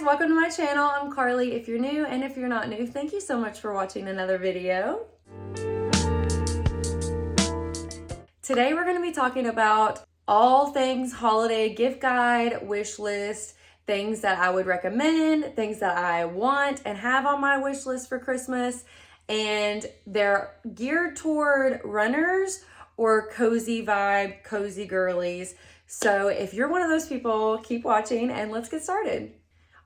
welcome to my channel. I'm Carly if you're new, and if you're not new, thank you so much for watching another video. Today we're going to be talking about all things holiday gift guide, wish list, things that I would recommend, things that I want and have on my wish list for Christmas, and they're geared toward runners or cozy vibe, cozy girlies. So if you're one of those people, keep watching and let's get started.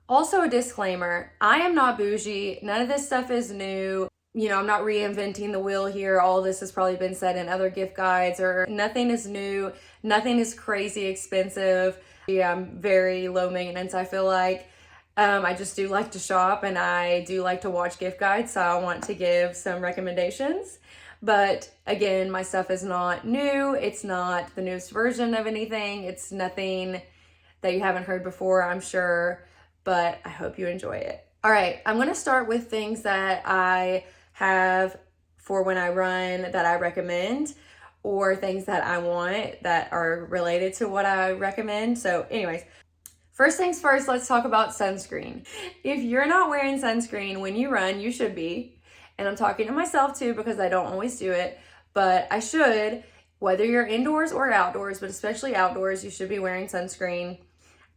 Also a disclaimer, I am not bougie. None of this stuff is new. You know, I'm not reinventing the wheel here. All this has probably been said in other gift guides, or nothing is new. Nothing is crazy expensive. Yeah, I'm very low maintenance, I feel like. I just do like to shop and I do like to watch gift guides, so I want to give some recommendations. But again, my stuff is not new. It's not the newest version of anything. It's nothing that you haven't heard before, I'm sure, but I hope you enjoy it. All right, I'm gonna start with things that I have for when I run that I recommend, or things that I want that are related to what I recommend. So anyways, first things first, let's talk about sunscreen. If you're not wearing sunscreen when you run, you should be. And I'm talking to myself too because I don't always do it, but I should. Whether you're indoors or outdoors, but especially outdoors, you should be wearing sunscreen.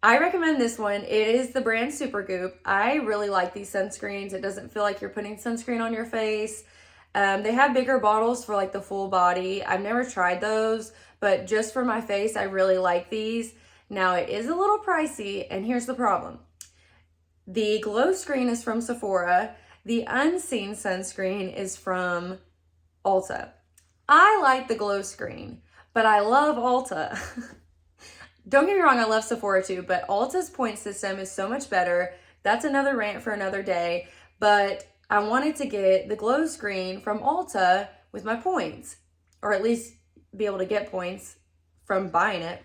I recommend this one. It is the brand Supergoop. I really like these sunscreens. It doesn't feel like you're putting sunscreen on your face. They have bigger bottles for like the full body. I've never tried those, but just for my face, I really like these. Now it is a little pricey, and here's the problem. The glow screen is from Sephora. The unseen sunscreen is from Ulta. I like the glow screen, but I love Ulta. Don't get me wrong, I love Sephora too, but Ulta's point system is so much better. That's another rant for another day, but I wanted to get the glow screen from Ulta with my points, or at least be able to get points from buying it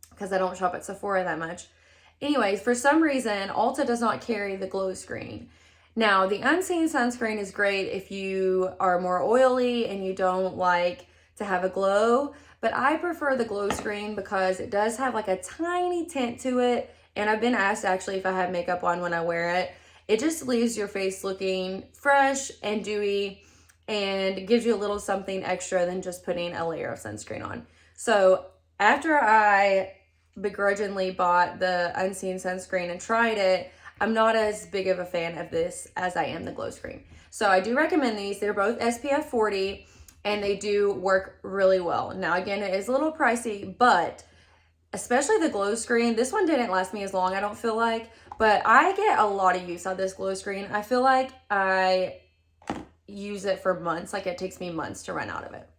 because I don't shop at Sephora that much. Anyways, for some reason, Ulta does not carry the glow screen. Now, the unseen sunscreen is great if you are more oily and you don't like to have a glow, but I prefer the glow screen because it does have like a tiny tint to it, and I've been asked actually if I have makeup on when I wear it. It just leaves your face looking fresh and dewy and gives you a little something extra than just putting a layer of sunscreen on. So after I begrudgingly bought the unseen sunscreen and tried it, I'm not as big of a fan of this as I am the glow screen. So I do recommend these. They're both SPF 40 and they do work really well. Now again, it is a little pricey, but especially the glow screen, this one didn't last me as long, I don't feel like, but I get a lot of use out of this glow screen. I feel like I use it for months, like it takes me months to run out of it.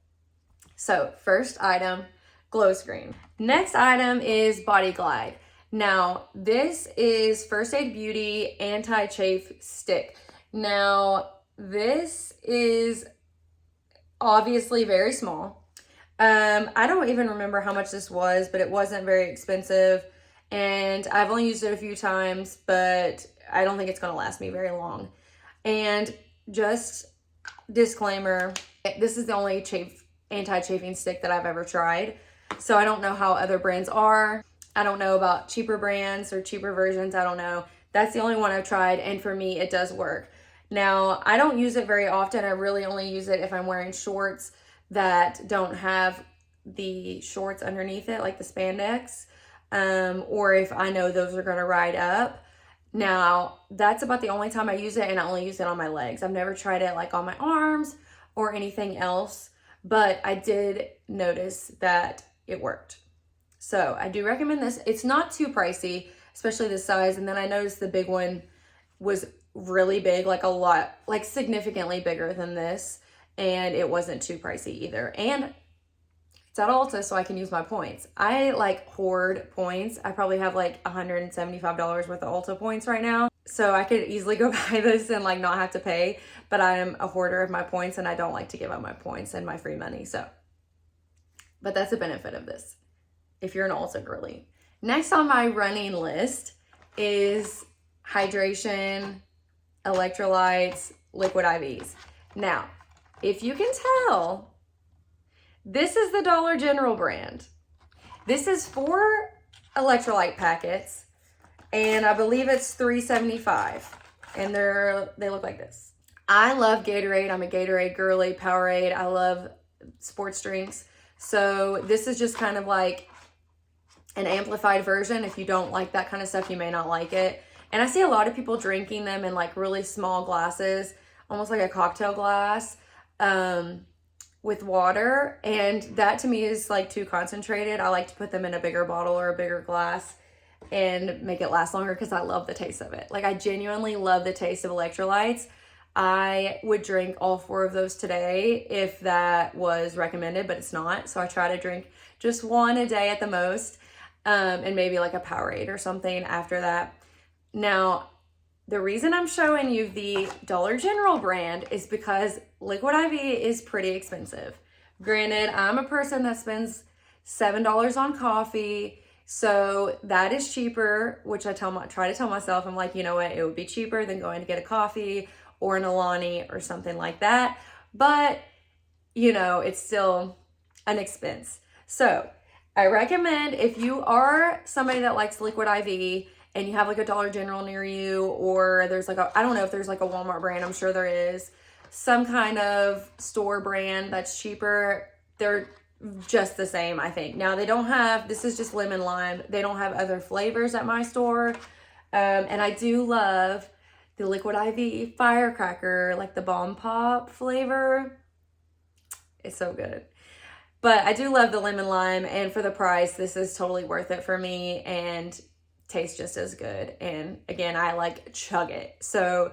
So first item, glow screen. Next item is Body Glide. Now, this is First Aid Beauty Anti-Chafe Stick. Now, this is obviously very small. I don't even remember how much this was, but it wasn't very expensive. And I've only used it a few times, but I don't think it's going to last me very long. And just disclaimer, this is the only anti-chafing stick that I've ever tried. So I don't know how other brands are. I don't know about cheaper brands or cheaper versions. I don't know. That's the only one I've tried, and for me, it does work. Now, I don't use it very often. I really only use it if I'm wearing shorts that don't have the shorts underneath it, like the spandex, or if I know those are going to ride up. Now, that's about the only time I use it, and I only use it on my legs. I've never tried it like on my arms or anything else, but I did notice that it worked. So I do recommend this. It's not too pricey, especially this size. And then I noticed the big one was really big, like a lot, like significantly bigger than this. And it wasn't too pricey either. And it's at Ulta, so I can use my points. I like hoard points. I probably have like $175 worth of Ulta points right now. So I could easily go buy this and like not have to pay. But I am a hoarder of my points and I don't like to give up my points and my free money. So, but that's a benefit of this if you're an Ulta girly. Next on my running list is hydration, electrolytes, liquid IVs. Now, if you can tell, this is the Dollar General brand. This is 4 electrolyte packets and I believe it's $3.75, and they look like this. I love Gatorade. I'm a Gatorade girly, Powerade. I love sports drinks. So this is just kind of like an amplified version. If you don't like that kind of stuff, you may not like it. And I see a lot of people drinking them in like really small glasses, almost like a cocktail glass, with water. And that to me is like too concentrated. I like to put them in a bigger bottle or a bigger glass and make it last longer because I love the taste of it. Like, I genuinely love the taste of electrolytes. I would drink all 4 of those today if that was recommended, but it's not. So I try to drink just 1 a day at the most, and maybe like a Powerade or something after that. Now, the reason I'm showing you the Dollar General brand is because Liquid IV is pretty expensive. Granted, I'm a person that spends $7 on coffee, so that is cheaper, which I try to tell myself, I'm like, you know what, it would be cheaper than going to get a coffee or an Alani or something like that. But, you know, it's still an expense. So I recommend, if you are somebody that likes Liquid IV and you have like a Dollar General near you, or there's like I don't know if there's like a Walmart brand, I'm sure there is, some kind of store brand that's cheaper, they're just the same, I think. Now, they don't have, this is just lemon lime. They don't have other flavors at my store. And I do love the Liquid IV Firecracker, like the Bomb Pop flavor. It's so good. But I do love the lemon lime, and for the price, this is totally worth it for me and tastes just as good. And again, I like chug it. So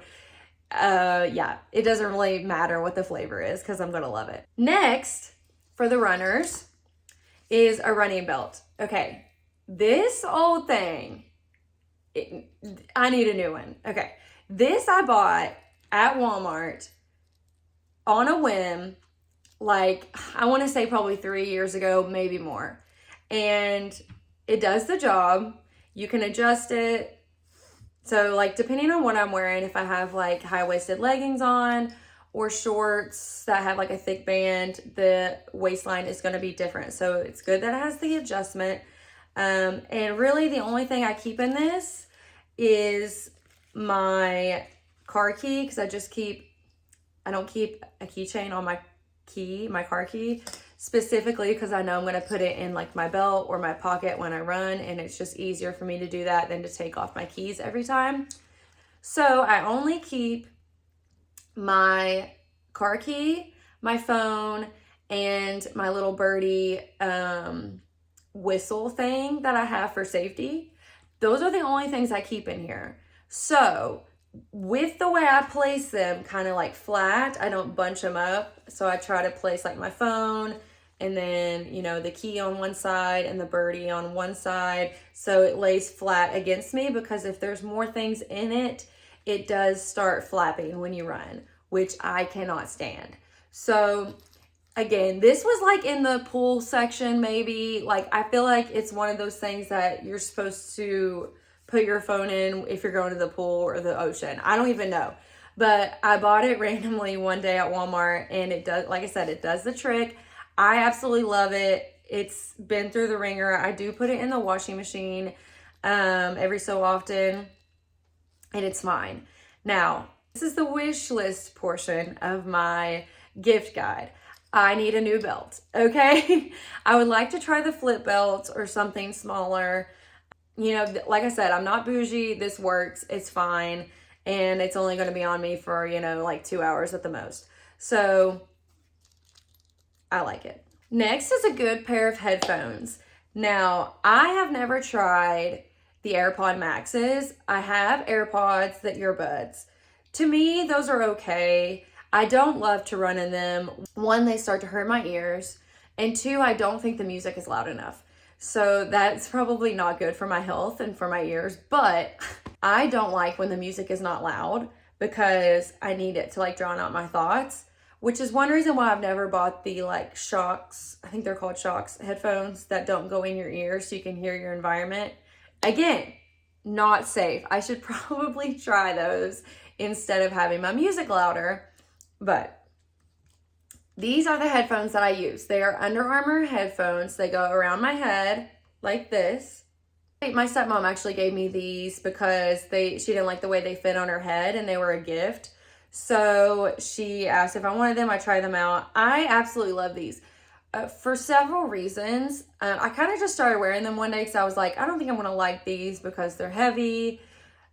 yeah, it doesn't really matter what the flavor is because I'm gonna love it. Next, for the runners, is a running belt. Okay, this old thing, I need a new one. Okay, this I bought at Walmart on a whim, like I want to say probably 3 years ago, maybe more. And it does the job. You can adjust it. So like depending on what I'm wearing, if I have like high-waisted leggings on or shorts that have like a thick band, the waistline is going to be different. So it's good that it has the adjustment. And really the only thing I keep in this is my car key, because I don't keep a keychain on my car key, specifically because I know I'm going to put it in like my belt or my pocket when I run, and it's just easier for me to do that than to take off my keys every time. So I only keep my car key, my phone, and my little birdie whistle thing that I have for safety. Those are the only things I keep in here. So with the way I place them kind of like flat, I don't bunch them up. So I try to place like my phone and then, you know, the key on one side and the birdie on one side, so it lays flat against me, because if there's more things in it, it does start flapping when you run, which I cannot stand. So again, this was like in the pool section, maybe. Like, I feel like it's one of those things that you're supposed to put your phone in if you're going to the pool or the ocean. I don't even know. But I bought it randomly one day at Walmart, and it does, like I said, it does the trick. I absolutely love it. It's been through the ringer. I do put it in the washing machine every so often, and it's fine. Now, this is the wish list portion of my gift guide. I need a new belt, okay? I would like to try the flip belt or something smaller. You know, like I said, I'm not bougie. This works. It's fine. And it's only going to be on me for, you know, like 2 hours at the most. So I like it. Next is a good pair of headphones. Now, I have never tried the AirPod Maxes. I have AirPods, the earbuds. To me, those are okay. I don't love to run in them. 1, they start to hurt my ears. And 2, I don't think the music is loud enough. So that's probably not good for my health and for my ears. But I don't like when the music is not loud, because I need it to like drown out my thoughts, which is one reason why I've never bought the like Shocks, I think they're called Shocks headphones that don't go in your ears so you can hear your environment. Again, not safe. I should probably try those instead of having my music louder. But these are the headphones that I use. They are Under Armour headphones. They go around my head like this. My stepmom actually gave me these because she didn't like the way they fit on her head and they were a gift. So she asked if I wanted them. I tried them out. I absolutely love these for several reasons. I kind of just started wearing them one day because I was like, I don't think I'm going to like these because they're heavy.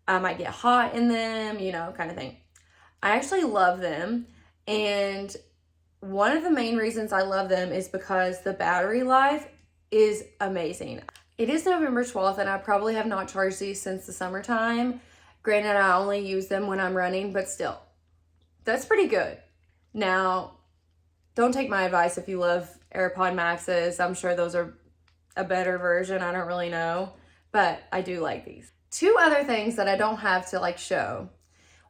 I might get hot in them, you know, kind of thing. I actually love them. And one of the main reasons I love them is because the battery life is amazing. It is November 12th and I probably have not charged these since the summertime. Granted, I only use them when I'm running, but still, that's pretty good. Now, don't take my advice if you love AirPod Maxes. I'm sure those are a better version. I don't really know, but I do like these. Two other things that I don't have to like show.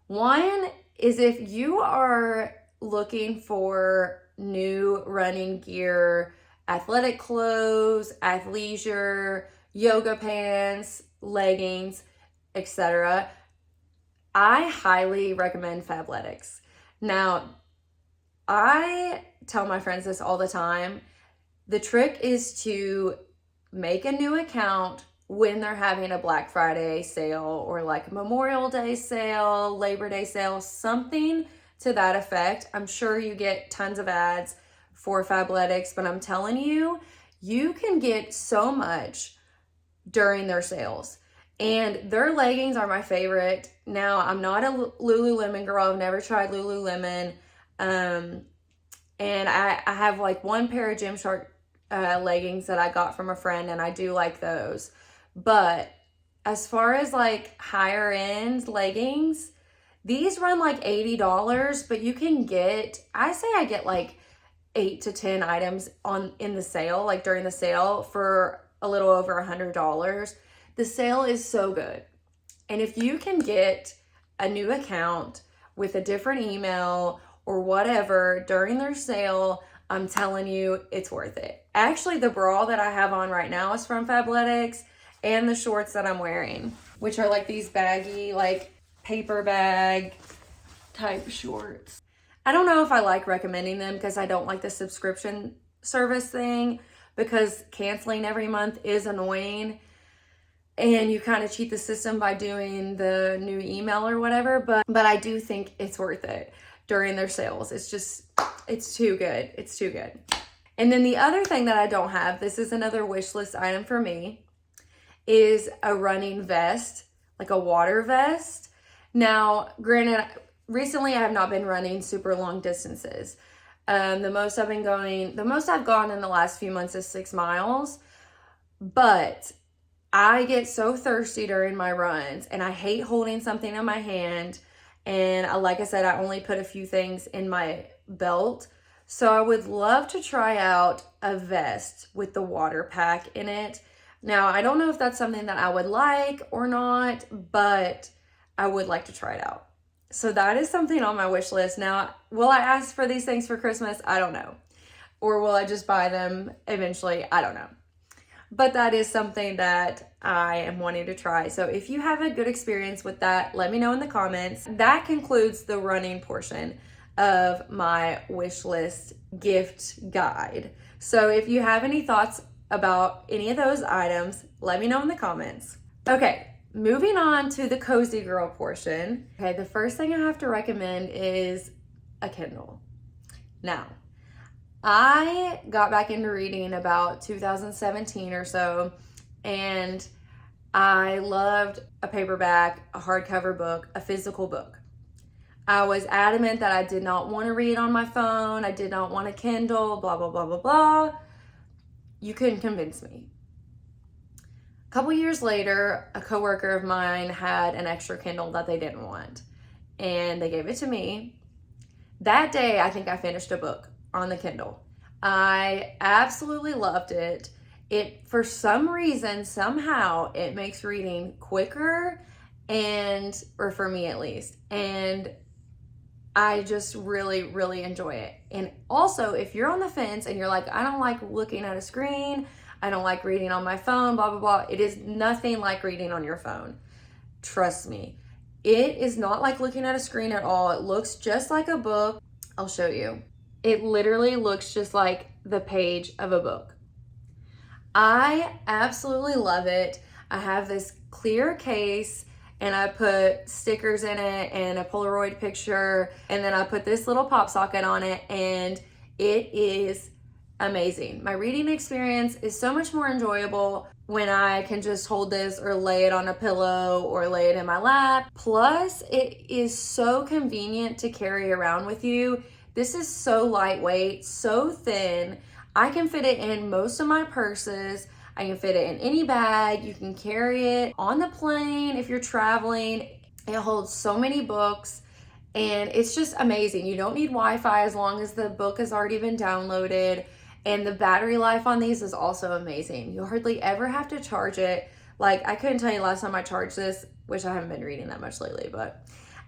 One is if you are looking for new running gear, athletic clothes, athleisure, yoga pants, leggings, etc., I highly recommend Fabletics. Now, I tell my friends this all the time. The trick is to make a new account when they're having a Black Friday sale or like Memorial Day sale, Labor Day sale, something to that effect. I'm sure you get tons of ads for Fabletics, but I'm telling you, you can get so much during their sales. And their leggings are my favorite. Now, I'm not a Lululemon girl. I've never tried Lululemon. And I have like one pair of Gymshark leggings that I got from a friend, and I do like those. But as far as like higher end leggings, these run like $80, but you can get, I say I get like 8 to 10 items in the sale, like during the sale for a little over $100. The sale is so good. And if you can get a new account with a different email or whatever during their sale, I'm telling you, it's worth it. Actually, the bra that I have on right now is from Fabletics, and the shorts that I'm wearing, which are like these baggy, like paper bag type shorts. I don't know if I like recommending them because I don't like the subscription service thing, because canceling every month is annoying and you kind of cheat the system by doing the new email or whatever, but I do think it's worth it during their sales. It's too good. It's too good. And then the other thing that I don't have, this is another wish list item for me, is a running vest, like a water vest. Now, granted, recently I have not been running super long distances. The most I've gone in the last few months is 6 miles, but I get so thirsty during my runs and I hate holding something in my hand. And like I said, I only put a few things in my belt. So I would love to try out a vest with the water pack in it. Now, I don't know if that's something that I would like or not, but I would like to try it out. So that is something on my wish list. Now, will I ask for these things for Christmas? I don't know. Or will I just buy them eventually? I don't know. But that is something that I am wanting to try. So if you have a good experience with that, let me know in the comments. That concludes the running portion of my wish list gift guide. So if you have any thoughts about any of those items, let me know in the comments. Okay, moving on to the cozy girl portion. Okay, the first thing I have to recommend is a Kindle. Now, I got back into reading about 2017 or so, and I loved a paperback, a hardcover book, a physical book. I was adamant that I did not want to read on my phone. I did not want a Kindle, blah, blah, blah, blah, blah. You couldn't convince me. A couple years later, a coworker of mine had an extra Kindle that they didn't want, and they gave it to me. That day, I think I finished a book on the Kindle. I absolutely loved it. For some reason, somehow, it makes reading quicker, or for me at least, and I just really, really enjoy it. And also, if you're on the fence and you're like, I don't like looking at a screen, I don't like reading on my phone, blah, blah, blah, it is nothing like reading on your phone. Trust me. It is not like looking at a screen at all. It looks just like a book. I'll show you. It literally looks just like the page of a book. I absolutely love it. I have this clear case and I put stickers in it and a Polaroid picture, and then I put this little pop socket on it, and it is amazing. My reading experience is so much more enjoyable when I can just hold this or lay it on a pillow or lay it in my lap. Plus, it is so convenient to carry around with you. This is so lightweight, so thin. I can fit it in most of my purses. I can fit it in any bag. You can carry it on the plane if you're traveling. It holds so many books and it's just amazing. You don't need Wi-Fi as long as the book has already been downloaded. And the battery life on these is also amazing. You hardly ever have to charge it. Like, I couldn't tell you last time I charged this, which I haven't been reading that much lately, but,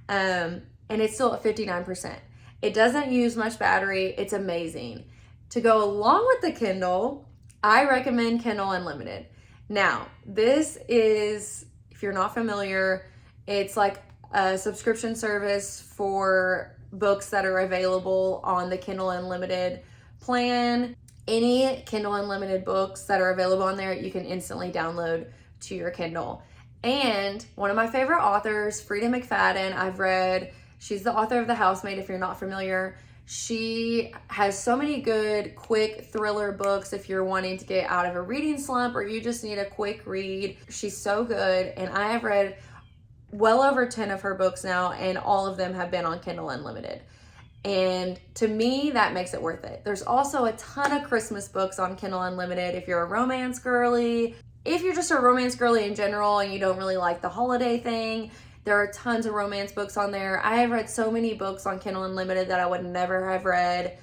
and it's still at 59%. It doesn't use much battery. It's amazing. To go along with the Kindle, I recommend Kindle Unlimited. Now, this is, if you're not familiar, it's like a subscription service for books that are available on the Kindle Unlimited plan. Any Kindle Unlimited books that are available on there, you can instantly download to your Kindle. And one of my favorite authors, Frida McFadden, I've read, she's the author of The Housemaid, if you're not familiar. She has so many good, quick thriller books if you're wanting to get out of a reading slump or you just need a quick read. She's so good, and I have read well over 10 of her books now, and all of them have been on Kindle Unlimited. And to me, that makes it worth it. There's also a ton of Christmas books on Kindle Unlimited if you're a romance girly. If you're just a romance girly in general and you don't really like the holiday thing, there are tons of romance books on there. I have read so many books on Kindle Unlimited that I would never have read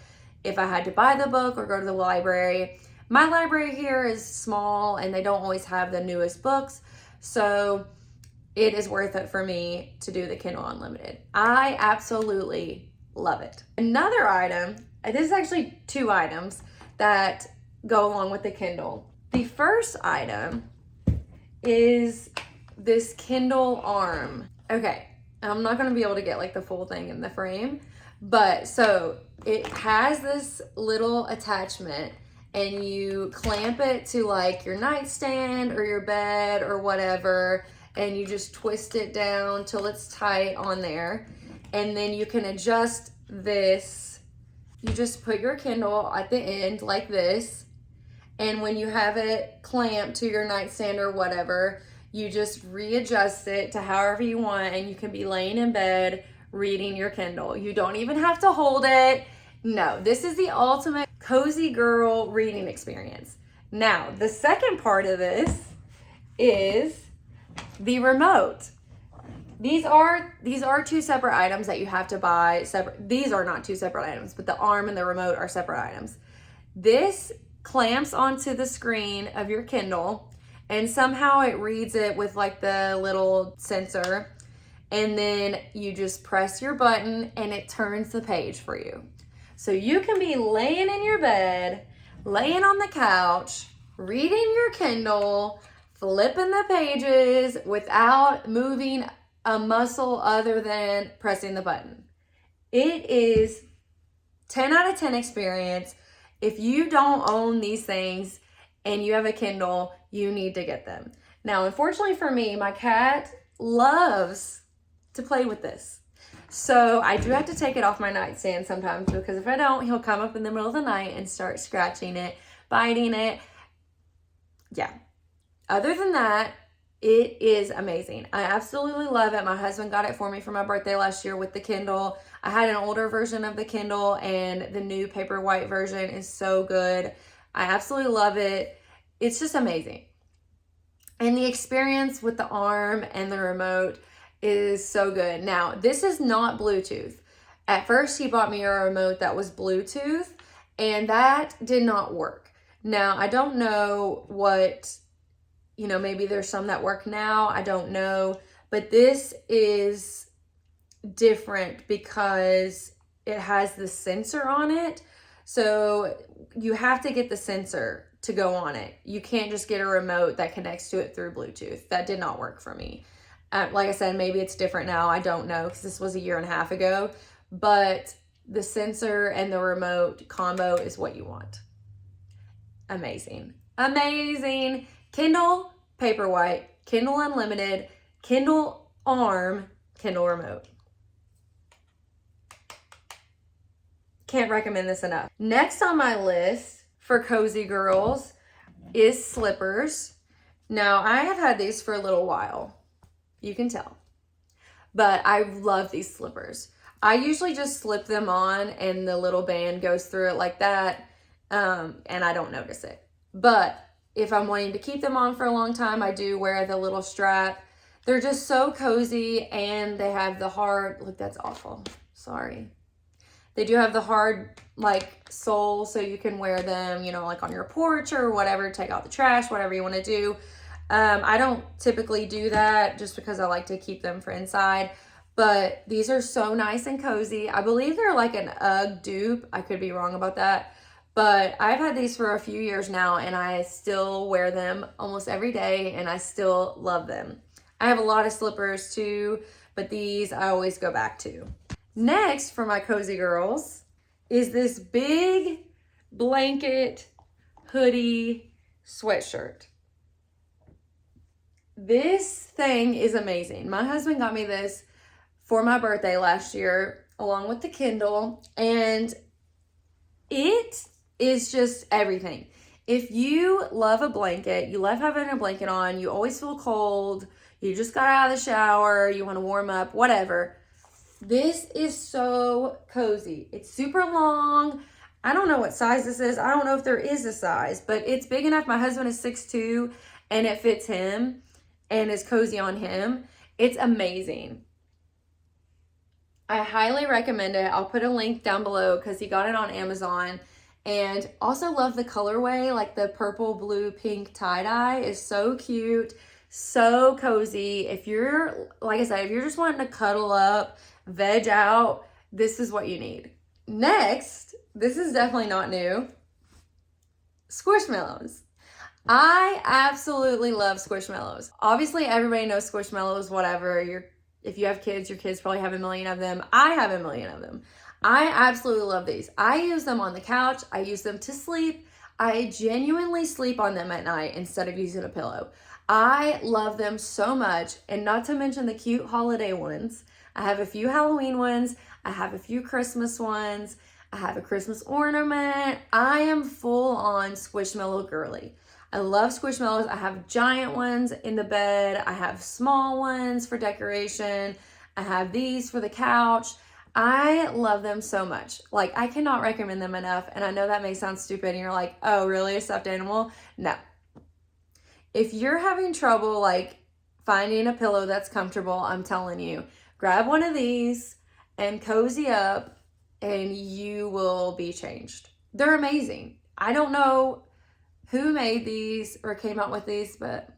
if I had to buy the book or go to the library. My library here is small and they don't always have the newest books, so it is worth it for me to do the Kindle Unlimited. I absolutely love it. Another item, this is actually two items that go along with the Kindle. The first item is this Kindle arm. Okay, I'm not gonna be able to get like the full thing in the frame, but so it has this little attachment and you clamp it to like your nightstand or your bed or whatever, and you just twist it down till it's tight on there. And then you can adjust this. You just put your Kindle at the end like this. And when you have it clamped to your nightstand or whatever, you just readjust it to however you want, and you can be laying in bed reading your Kindle. You don't even have to hold it. No, this is the ultimate cozy girl reading experience. Now, the second part of this is the remote. These are two separate items that you have to buy separate. These are not two separate items, but the arm and the remote are separate items. This clamps onto the screen of your Kindle, and somehow it reads it with like the little sensor, and then you just press your button and it turns the page for you. So you can be laying in your bed, laying on the couch, reading your Kindle, flipping the pages without moving a muscle other than pressing the button. It is 10 out of 10 experience. If you don't own these things and you have a Kindle, you need to get them. Now, unfortunately for me, my cat loves to play with this. So I do have to take it off my nightstand sometimes, because if I don't, he'll come up in the middle of the night and start scratching it, biting it. Yeah. Other than that, it is amazing. I absolutely love it. My husband got it for me for my birthday last year with the Kindle. I had an older version of the Kindle, and the new Paperwhite version is so good. I absolutely love it. It's just amazing. And the experience with the arm and the remote is so good. Now, this is not Bluetooth. At first, he bought me a remote that was Bluetooth, and that did not work. Now, I don't know what, maybe there's some that work now. I don't know. But this is different because it has the sensor on it. So you have to get the sensor to go on it. You can't just get a remote that connects to it through Bluetooth. That did not work for me. Like I said, maybe it's different now. I don't know, because this was a year and a half ago. But the sensor and the remote combo is what you want. Amazing. Amazing. Kindle Paperwhite, Kindle Unlimited, Kindle Arm, Kindle Remote. Can't recommend this enough. Next on my list for cozy girls is slippers. Now, I have had these for a little while. You can tell. But I love these slippers. I usually just slip them on and the little band goes through it like that, and I don't notice it. But if I'm wanting to keep them on for a long time, I do wear the little strap. They're just so cozy, and they have the hard, look, that's awful. Sorry. They do have the hard, like, sole, so you can wear them, you know, like on your porch or whatever, take out the trash, whatever you want to do. I don't typically do that just because I like to keep them for inside, but these are so nice and cozy. I believe they're like an UGG dupe. I could be wrong about that, but I've had these for a few years now, and I still wear them almost every day, and I still love them. I have a lot of slippers too, but these I always go back to. Next, for my cozy girls, is this big blanket hoodie sweatshirt. This thing is amazing. My husband got me this for my birthday last year, along with the Kindle, and it is just everything. If you love a blanket, you love having a blanket on, you always feel cold, you just got out of the shower, you want to warm up, whatever. This is so cozy. It's super long. I don't know what size this is. I don't know if there is a size, but it's big enough. My husband is 6'2", and it fits him and is cozy on him. It's amazing. I highly recommend it. I'll put a link down below because he got it on Amazon. And also love the colorway, like the purple, blue, pink tie-dye is so cute, so cozy. If you're, like I said, if you're just wanting to cuddle up, veg out, this is what you need. Next, this is definitely not new, Squishmallows. I absolutely love Squishmallows. Obviously, everybody knows Squishmallows, whatever. If you have kids, your kids probably have a million of them. I have a million of them. I absolutely love these. I use them on the couch. I use them to sleep. I genuinely sleep on them at night instead of using a pillow. I love them so much, and not to mention the cute holiday ones. I have a few Halloween ones. I have a few Christmas ones. I have a Christmas ornament. I am full on Squishmallow girly. I love Squishmallows. I have giant ones in the bed. I have small ones for decoration. I have these for the couch. I love them so much. Like, I cannot recommend them enough. And I know that may sound stupid and you're like, oh, really? A stuffed animal? No. If you're having trouble, like, finding a pillow that's comfortable, I'm telling you, grab one of these and cozy up and you will be changed. They're amazing. I don't know who made these or came out with these, but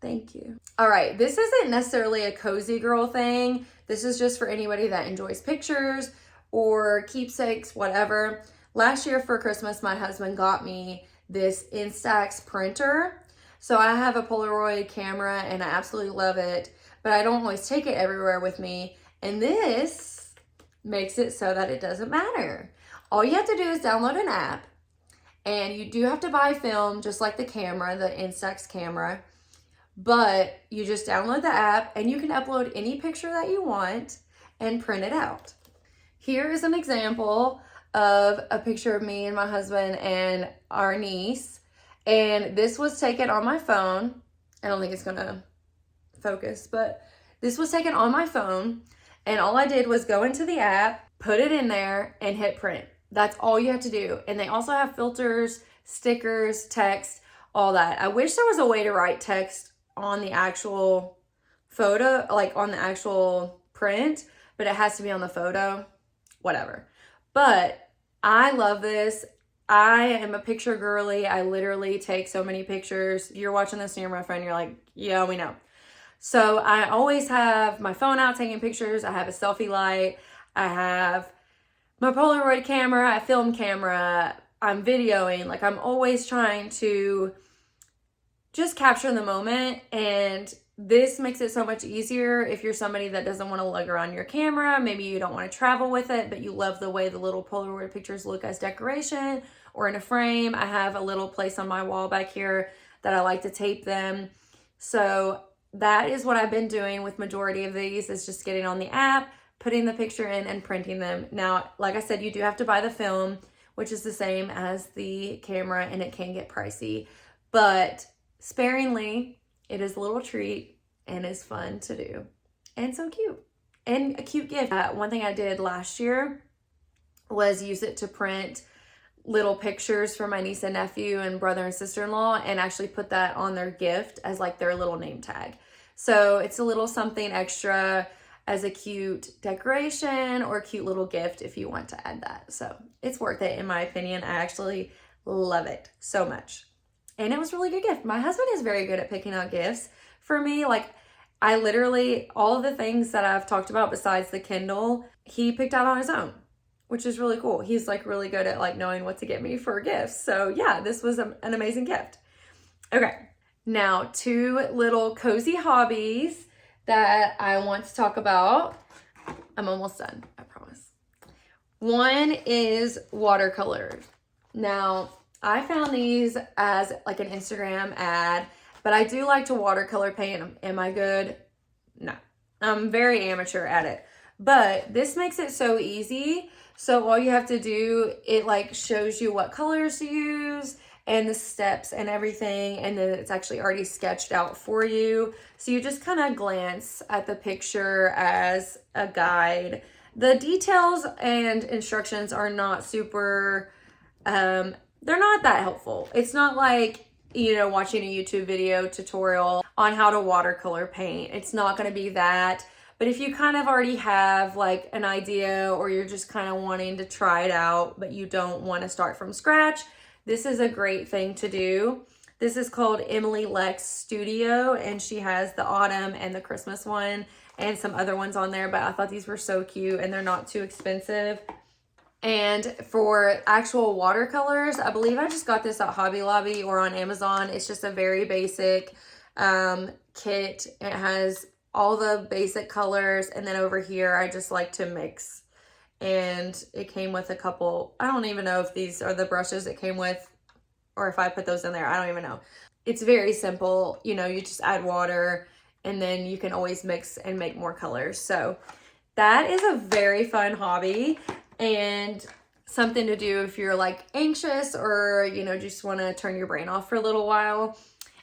thank you. All right, this isn't necessarily a cozy girl thing. This is just for anybody that enjoys pictures or keepsakes, whatever. Last year for Christmas, my husband got me this Instax printer. So I have a Polaroid camera and I absolutely love it, but I don't always take it everywhere with me. And this makes it so that it doesn't matter. All you have to do is download an app, and you do have to buy film just like the camera, the Instax camera, but you just download the app and you can upload any picture that you want and print it out. Here is an example of a picture of me and my husband and our niece. And this was taken on my phone. I don't think it's gonna focus, but this was taken on my phone. And all I did was go into the app, put it in there, and hit print. That's all you have to do. And they also have filters, stickers, text, all that. I wish there was a way to write text on the actual photo, like on the actual print, but it has to be on the photo, whatever. But I love this. I am a picture girly. I literally take so many pictures. You're watching this and you're my friend, you're like, yeah, we know. So I always have my phone out taking pictures. I have a selfie light. I have my Polaroid camera, a film camera. I'm videoing. Like, I'm always trying to just capture the moment. And this makes it so much easier if you're somebody that doesn't want to lug around your camera. Maybe you don't want to travel with it, but you love the way the little Polaroid pictures look as decoration or in a frame. I have a little place on my wall back here that I like to tape them. So that is what I've been doing with majority of these, is just getting on the app, putting the picture in, and printing them. Now, like I said, you do have to buy the film, which is the same as the camera, and it can get pricey, but sparingly, it is a little treat and is fun to do. And so cute. And a cute gift. One thing I did last year was use it to print little pictures for my niece and nephew and brother and sister-in-law, and actually put that on their gift as like their little name tag. So it's a little something extra as a cute decoration or a cute little gift if you want to add that. So it's worth it in my opinion. I actually love it so much. And it was a really good gift. My husband is very good at picking out gifts for me. Like, I literally, all of the things that I've talked about besides the Kindle, he picked out on his own, which is really cool. He's like really good at like knowing what to get me for gifts. So yeah, this was an amazing gift. Okay, now 2 little cozy hobbies that I want to talk about. I'm almost done, I promise. One is watercolor. Now, I found these as like an Instagram ad, but I do like to watercolor paint. Am I good? No, I'm very amateur at it, but this makes it so easy. So all you have to do, it like shows you what colors to use and the steps and everything, and then it's actually already sketched out for you. So you just kind of glance at the picture as a guide. The details and instructions are not super, they're not that helpful. It's not like, you know, watching a YouTube video tutorial on how to watercolor paint. It's not going to be that. But if you kind of already have like an idea, or you're just kind of wanting to try it out, but you don't want to start from scratch, this is a great thing to do. This is called Emily Lex Studio, and she has the autumn and the Christmas one and some other ones on there, but I thought these were so cute and they're not too expensive. And for actual watercolors, I believe I just got this at Hobby Lobby or on Amazon. It's just a very basic kit. It has all the basic colors, and then over here I just like to mix. And it came with a couple, I don't even know if these are the brushes it came with or if I put those in there, I don't even know. It's very simple, you know, you just add water and then you can always mix and make more colors. So that is a very fun hobby and something to do if you're like anxious or, you know, just want to turn your brain off for a little while.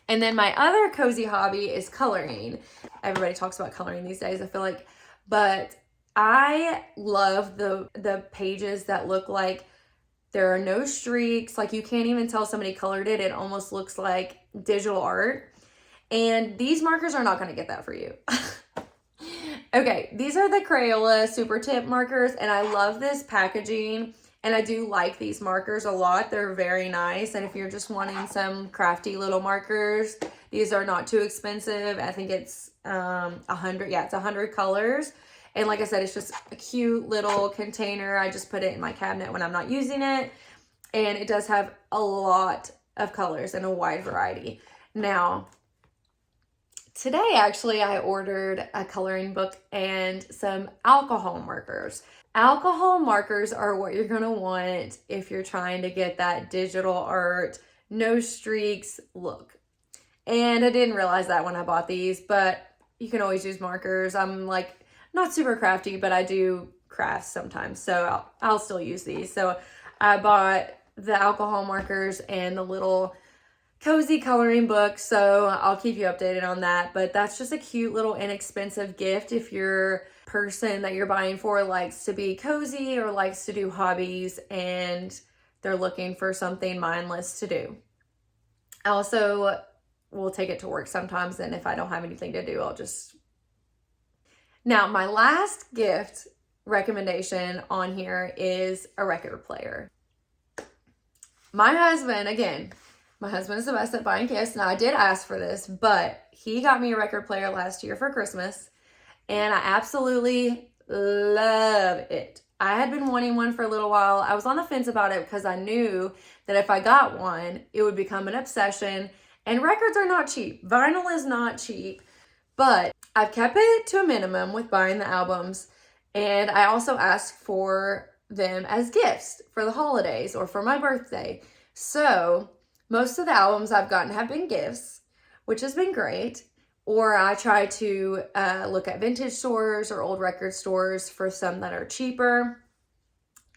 And then my other cozy hobby is coloring. Everybody talks about coloring these days, I feel like, but I love the pages that look like there are no streaks. Like, you can't even tell somebody colored it. It almost looks like digital art. And these markers are not going to get that for you. Okay, these are the Crayola Super Tip markers, and I love this packaging. And I do like these markers a lot. They're very nice. And if you're just wanting some crafty little markers, these are not too expensive. I think it's 100. Yeah, it's 100 colors. And like I said, it's just a cute little container. I just put it in my cabinet when I'm not using it. And it does have a lot of colors and a wide variety. Now, today actually I ordered a coloring book and some alcohol markers. Alcohol markers are what you're gonna want if you're trying to get that digital art, no streaks look. And I didn't realize that when I bought these, but you can always use markers. I'm like not super crafty, but I do crafts sometimes, so I'll still use these. So I bought the alcohol markers and the little cozy coloring book, so I'll keep you updated on that. But that's just a cute little inexpensive gift if your person that you're buying for likes to be cozy or likes to do hobbies and they're looking for something mindless to do. I also will take it to work sometimes, and if I don't have anything to do, I'll just... Now, my last gift recommendation on here is a record player. My husband is the best at buying gifts. Now, I did ask for this, but he got me a record player last year for Christmas, and I absolutely love it. I had been wanting one for a little while. I was on the fence about it because I knew that if I got one, it would become an obsession, and records are not cheap. Vinyl is not cheap, but I've kept it to a minimum with buying the albums, and I also asked for them as gifts for the holidays or for my birthday. So most of the albums I've gotten have been gifts, which has been great, or I try to look at vintage stores or old record stores for some that are cheaper.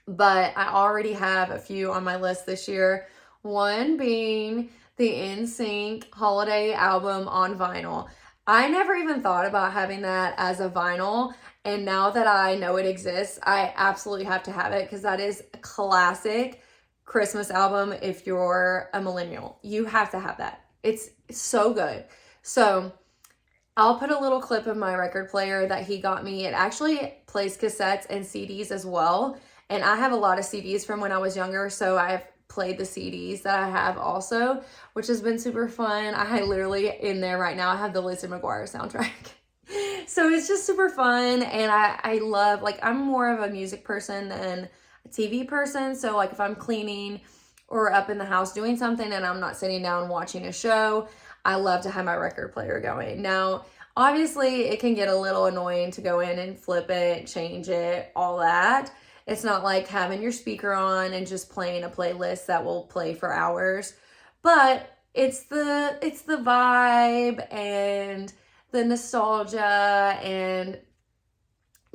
But I already have a few on my list this year. One being the NSYNC holiday album on vinyl. I never even thought about having that as a vinyl, and now that I know it exists, I absolutely have to have it because that is a classic Christmas album. If you're a millennial, you have to have that. It's so good. So I'll put a little clip of my record player that he got me. It actually plays cassettes and CDs as well. And I have a lot of CDs from when I was younger, so I've played the CDs that I have also, which has been super fun. I literally, in there right now, I have the Lizzie McGuire soundtrack. So it's just super fun, and I love, like, I'm more of a music person than a TV person. So like if I'm cleaning or up in the house doing something and I'm not sitting down watching a show, I love to have my record player going. Now, obviously, it can get a little annoying to go in and flip it, change it, all that. It's not like having your speaker on and just playing a playlist that will play for hours. But it's the vibe and the nostalgia and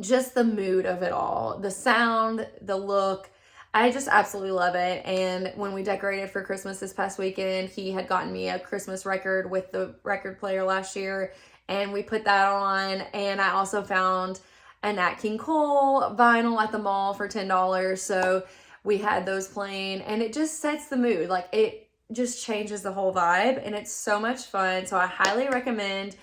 just the mood of it all. The sound, the look. I just absolutely love it. And when we decorated for Christmas this past weekend, he had gotten me a Christmas record with the record player last year, and we put that on. And I also found a Nat King Cole vinyl at the mall for $10. So we had those playing, and it just sets the mood. Like, it just changes the whole vibe, and it's so much fun. So I highly recommend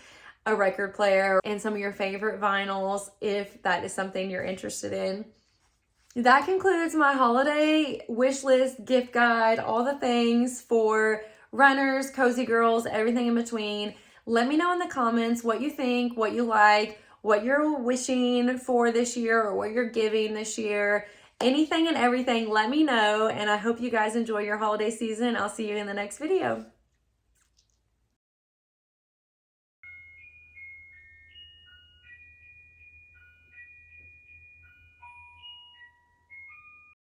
a record player and some of your favorite vinyls if that is something you're interested in. That concludes my holiday wish list, gift guide, all the things for runners, cozy girls, everything in between. Let me know in the comments what you think, what you like, what you're wishing for this year or what you're giving this year. Anything and everything, let me know. And I hope you guys enjoy your holiday season. I'll see you in the next video.